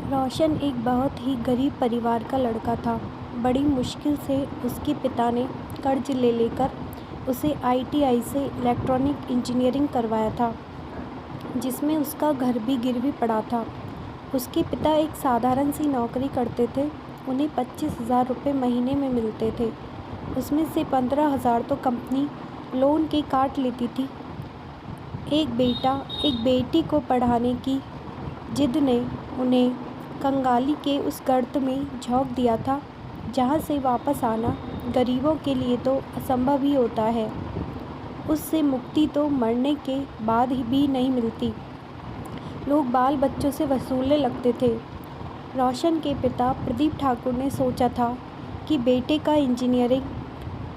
रोशन एक बहुत ही गरीब परिवार का लड़का था। बड़ी मुश्किल से उसके पिता ने कर्ज ले लेकर उसे आईटीआई से इलेक्ट्रॉनिक इंजीनियरिंग करवाया था, जिसमें उसका घर भी गिरवी पड़ा था। उसके पिता एक साधारण सी नौकरी करते थे। उन्हें 25,000 रुपये महीने में मिलते थे। उसमें से 15,000 तो कंपनी लोन के काट लेती थी। एक बेटी को पढ़ाने की जिद ने उन्हें कंगाली के उस गर्त में झोंक दिया था, जहाँ से वापस आना गरीबों के लिए तो असंभव ही होता है। उससे मुक्ति तो मरने के बाद ही भी नहीं मिलती। लोग बाल बच्चों से वसूलने लगते थे। रोशन के पिता प्रदीप ठाकुर ने सोचा था कि बेटे का इंजीनियरिंग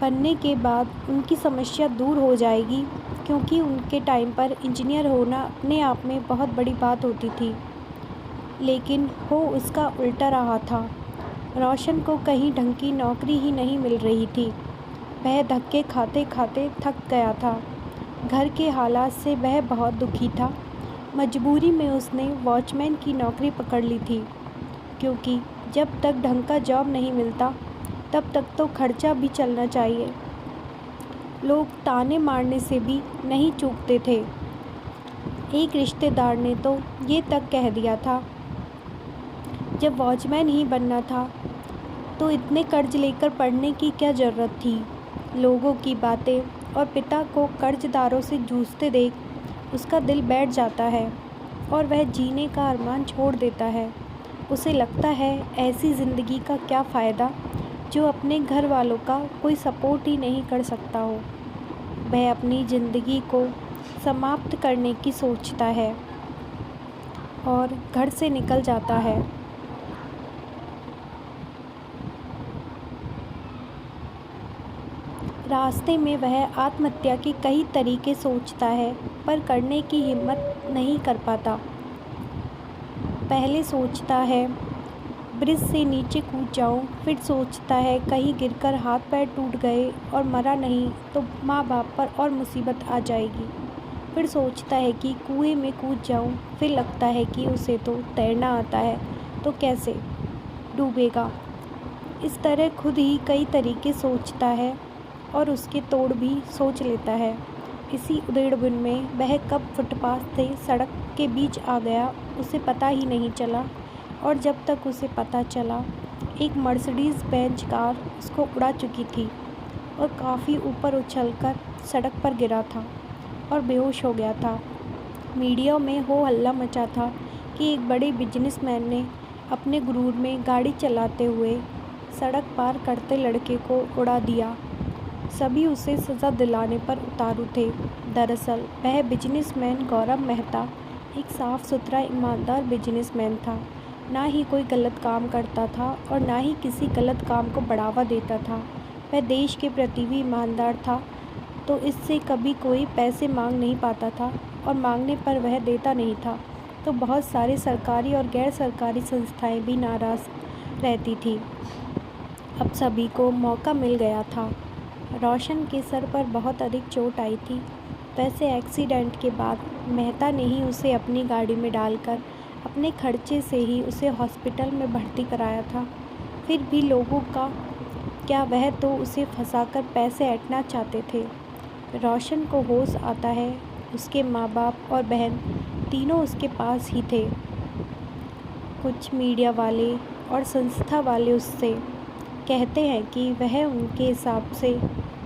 बनने के बाद उनकी समस्या दूर हो जाएगी, क्योंकि उनके टाइम पर इंजीनियर होना अपने आप में बहुत बड़ी बात होती थी। लेकिन हो उसका उल्टा रहा था। रोशन को कहीं ढंग की नौकरी ही नहीं मिल रही थी। वह धक्के खाते खाते थक गया था। घर के हालात से वह बहुत दुखी था। मजबूरी में उसने वॉचमैन की नौकरी पकड़ ली थी, क्योंकि जब तक ढंग का जॉब नहीं मिलता तब तक तो खर्चा भी चलना चाहिए। लोग ताने मारने से भी नहीं चूकते थे। एक रिश्तेदार ने तो ये तक कह दिया था, जब वॉचमैन ही बनना था तो इतने कर्ज लेकर पढ़ने की क्या ज़रूरत थी। लोगों की बातें और पिता को कर्जदारों से जूझते देख उसका दिल बैठ जाता है और वह जीने का अरमान छोड़ देता है। उसे लगता है ऐसी ज़िंदगी का क्या फ़ायदा जो अपने घर वालों का कोई सपोर्ट ही नहीं कर सकता हो। वह अपनी ज़िंदगी को समाप्त करने की सोचता है और घर से निकल जाता है। रास्ते में वह आत्महत्या के कई तरीके सोचता है, पर करने की हिम्मत नहीं कर पाता। पहले सोचता है ब्रिज से नीचे कूद जाऊं, फिर सोचता है कहीं गिरकर हाथ पैर टूट गए और मरा नहीं तो माँ बाप पर और मुसीबत आ जाएगी। फिर सोचता है कि कुएं में कूद जाऊं, फिर लगता है कि उसे तो तैरना आता है तो कैसे डूबेगा। इस तरह खुद ही कई तरीके सोचता है और उसके तोड़ भी सोच लेता है। इसी उधेड़बुन में वह कब फुटपाथ से सड़क के बीच आ गया उसे पता ही नहीं चला, और जब तक उसे पता चला एक मर्सिडीज़ बेंज कार उसको उड़ा चुकी थी और काफ़ी ऊपर उछलकर सड़क पर गिरा था और बेहोश हो गया था। मीडिया में हो हल्ला मचा था कि एक बड़े बिजनेसमैन ने अपने गुरूर में गाड़ी चलाते हुए सड़क पार करते लड़के को उड़ा दिया। सभी उसे सज़ा दिलाने पर उतारू थे। दरअसल वह बिजनेसमैन गौरव मेहता एक साफ़ सुथरा ईमानदार बिजनेसमैन था। ना ही कोई गलत काम करता था और ना ही किसी गलत काम को बढ़ावा देता था। वह देश के प्रति भी ईमानदार था, तो इससे कभी कोई पैसे मांग नहीं पाता था, और मांगने पर वह देता नहीं था तो बहुत सारी सरकारी और गैर सरकारी संस्थाएं भी नाराज़ रहती थी। अब सभी को मौका मिल गया था। रोशन के सर पर बहुत अधिक चोट आई थी। वैसे एक्सीडेंट के बाद मेहता ने ही उसे अपनी गाड़ी में डालकर अपने खर्चे से ही उसे हॉस्पिटल में भर्ती कराया था। फिर भी लोगों का क्या, वह तो उसे फंसाकर पैसे ऐंठना चाहते थे। रोशन को होश आता है, उसके माँ बाप और बहन तीनों उसके पास ही थे। कुछ मीडिया वाले और संस्था वाले उससे कहते हैं कि वह उनके हिसाब से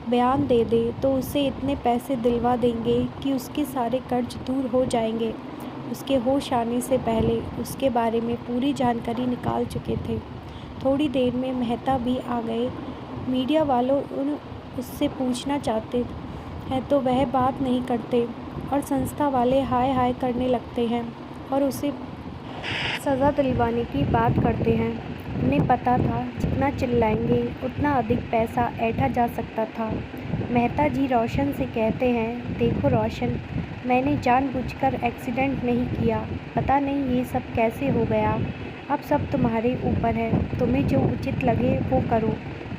बयान दे दे तो उसे इतने पैसे दिलवा देंगे कि उसके सारे कर्ज दूर हो जाएंगे। उसके होश आने से पहले उसके बारे में पूरी जानकारी निकाल चुके थे। थोड़ी देर में मेहता भी आ गए। मीडिया वालों उससे पूछना चाहते हैं तो वह बात नहीं करते, और संस्था वाले हाय हाय करने लगते हैं और उसे सज़ा दिलवाने की बात करते हैं। उन्हें पता था जितना चिल्लाएंगे उतना अधिक पैसा ऐंठा जा सकता था। मेहता जी रोशन से कहते हैं, देखो रोशन, मैंने जानबूझकर एक्सीडेंट नहीं किया, पता नहीं ये सब कैसे हो गया। अब सब तुम्हारे ऊपर है, तुम्हें जो उचित लगे वो करो।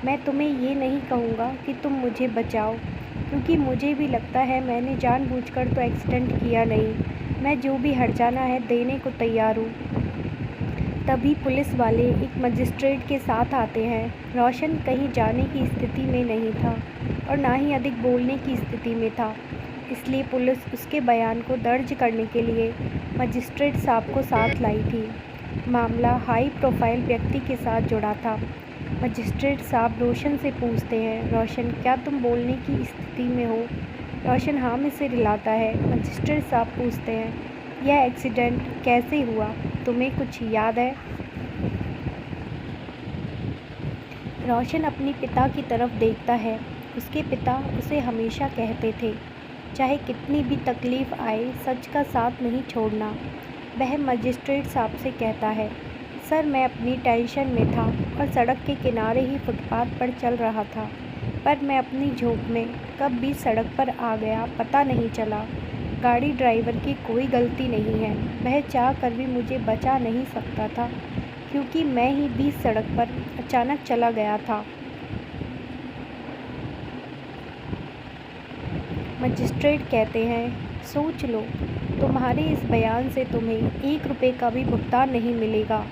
मैं तुम्हें ये नहीं कहूँगा कि तुम मुझे बचाओ, क्योंकि मुझे भी लगता है मैंने जानबूझकर तो एक्सीडेंट किया नहीं। मैं जो भी हर्जाना है देने को तैयार हूँ। तभी पुलिस वाले एक मजिस्ट्रेट के साथ आते हैं। रोशन कहीं जाने की स्थिति में नहीं था और ना ही अधिक बोलने की स्थिति में था, इसलिए पुलिस उसके बयान को दर्ज करने के लिए मजिस्ट्रेट साहब को साथ लाई थी। मामला हाई प्रोफाइल व्यक्ति के साथ जुड़ा था। मजिस्ट्रेट साहब रोशन से पूछते हैं, रोशन क्या तुम बोलने की स्थिति में हो? रोशन हाँ में सिर हिलाता है। मजिस्ट्रेट साहब पूछते हैं, यह एक्सीडेंट कैसे हुआ, तुम्हें कुछ याद है? रोशन अपने पिता की तरफ देखता है। उसके पिता उसे हमेशा कहते थे, चाहे कितनी भी तकलीफ़ आए सच का साथ नहीं छोड़ना। वह मजिस्ट्रेट साहब से कहता है, सर मैं अपनी टेंशन में था और सड़क के किनारे ही फुटपाथ पर चल रहा था, पर मैं अपनी झोंक में कब भी सड़क पर आ गया पता नहीं चला। गाड़ी ड्राइवर की कोई गलती नहीं है, वह चाह कर भी मुझे बचा नहीं सकता था क्योंकि मैं ही बीच सड़क पर अचानक चला गया था। मजिस्ट्रेट कहते हैं, सोच लो, तुम्हारे इस बयान से तुम्हें 1 रुपये का भी भुगतान नहीं मिलेगा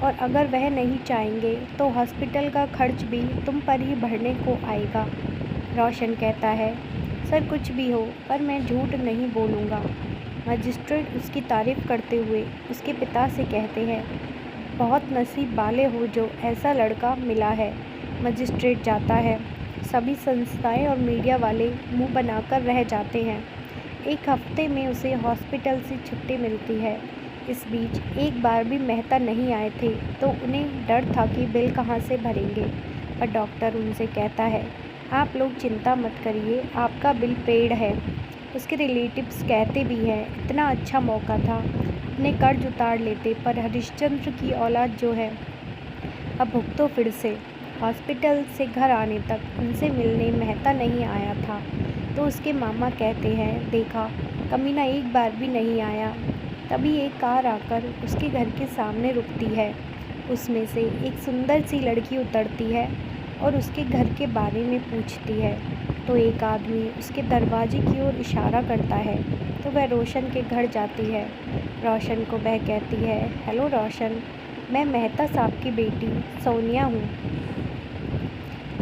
और अगर वह नहीं चाहेंगे तो हॉस्पिटल का खर्च भी तुम पर ही भरने को आएगा। रोशन कहता है, सर कुछ भी हो पर मैं झूठ नहीं बोलूँगा। मजिस्ट्रेट उसकी तारीफ़ करते हुए उसके पिता से कहते हैं, बहुत नसीब वाले हो जो ऐसा लड़का मिला है। मजिस्ट्रेट जाता है। सभी संस्थाएं और मीडिया वाले मुंह बनाकर रह जाते हैं। 1 हफ्ते में उसे हॉस्पिटल से छुट्टी मिलती है। इस बीच एक बार भी मेहता नहीं आए थे तो उन्हें डर था कि बिल कहाँ से भरेंगे, पर डॉक्टर उनसे कहता है, आप लोग चिंता मत करिए, आपका बिल पेड है। उसके रिलेटिव्स कहते भी हैं, इतना अच्छा मौका था, अपने कर्ज उतार लेते, पर हरिश्चंद्र की औलाद जो है अब भुगतो फिर से। हॉस्पिटल से घर आने तक उनसे मिलने मेहता नहीं आया था तो उसके मामा कहते हैं, देखा कमीना एक बार भी नहीं आया। तभी एक कार आकर उसके घर के सामने रुकती है। उसमें से एक सुंदर सी लड़की उतरती है और उसके घर के बारे में पूछती है तो एक आदमी उसके दरवाजे की ओर इशारा करता है तो वह रोशन के घर जाती है। रोशन को वह कहती है, हेलो रोशन, मैं मेहता साहब की बेटी सोनिया हूँ।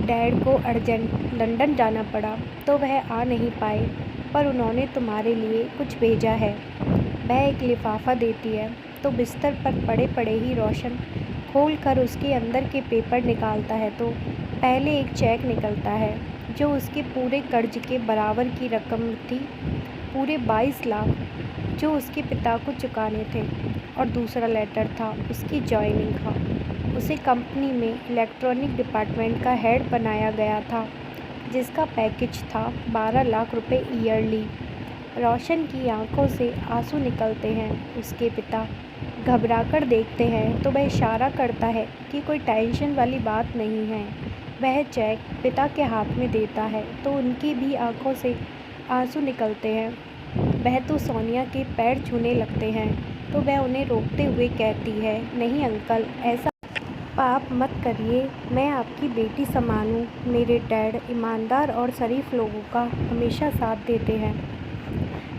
डैड को अर्जेंट लंदन जाना पड़ा तो वह आ नहीं पाए, पर उन्होंने तुम्हारे लिए कुछ भेजा है। वह एक लिफाफा देती है तो बिस्तर पर पड़े पड़े ही रोशन खोल कर उसके अंदर के पेपर निकालता है तो पहले एक चेक निकलता है जो उसके पूरे कर्ज के बराबर की रकम थी, पूरे 22 लाख जो उसके पिता को चुकाने थे, और दूसरा लेटर था उसकी जॉइनिंग का। उसे कंपनी में इलेक्ट्रॉनिक डिपार्टमेंट का हेड बनाया गया था जिसका पैकेज था 12 लाख रुपए ईयरली। रोशन की आंखों से आंसू निकलते हैं। उसके पिता घबराकर देखते हैं तो वह इशारा करता है कि कोई टेंशन वाली बात नहीं है। वह चेक पिता के हाथ में देता है तो उनकी भी आंखों से आंसू निकलते हैं। वह तो सोनिया के पैर छूने लगते हैं तो वह उन्हें रोकते हुए कहती है, नहीं अंकल, ऐसा पाप मत करिए, मैं आपकी बेटी समान हूँ। मेरे डैड ईमानदार और शरीफ लोगों का हमेशा साथ देते हैं।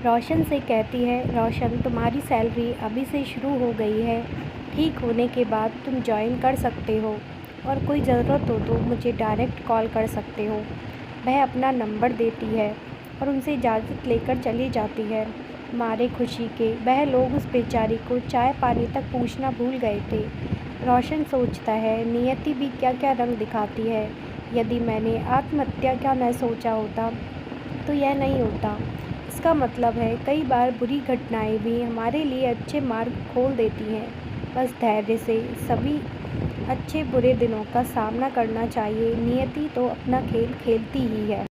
रोशन से कहती है, रोशन तुम्हारी सैलरी अभी से शुरू हो गई है, ठीक होने के बाद तुम ज्वाइन कर सकते हो और कोई ज़रूरत हो तो मुझे डायरेक्ट कॉल कर सकते हो। वह अपना नंबर देती है और उनसे इजाज़त लेकर चली जाती है। मारे खुशी के वह लोग उस बेचारी को चाय पानी तक पूछना भूल गए थे। रोशन सोचता है, नियति भी क्या क्या रंग दिखाती है। यदि मैंने आत्महत्या का न सोचा होता तो यह नहीं होता। इसका मतलब है कई बार बुरी घटनाएं भी हमारे लिए अच्छे मार्ग खोल देती हैं। बस धैर्य से सभी अच्छे बुरे दिनों का सामना करना चाहिए। नियति तो अपना खेल खेलती ही है।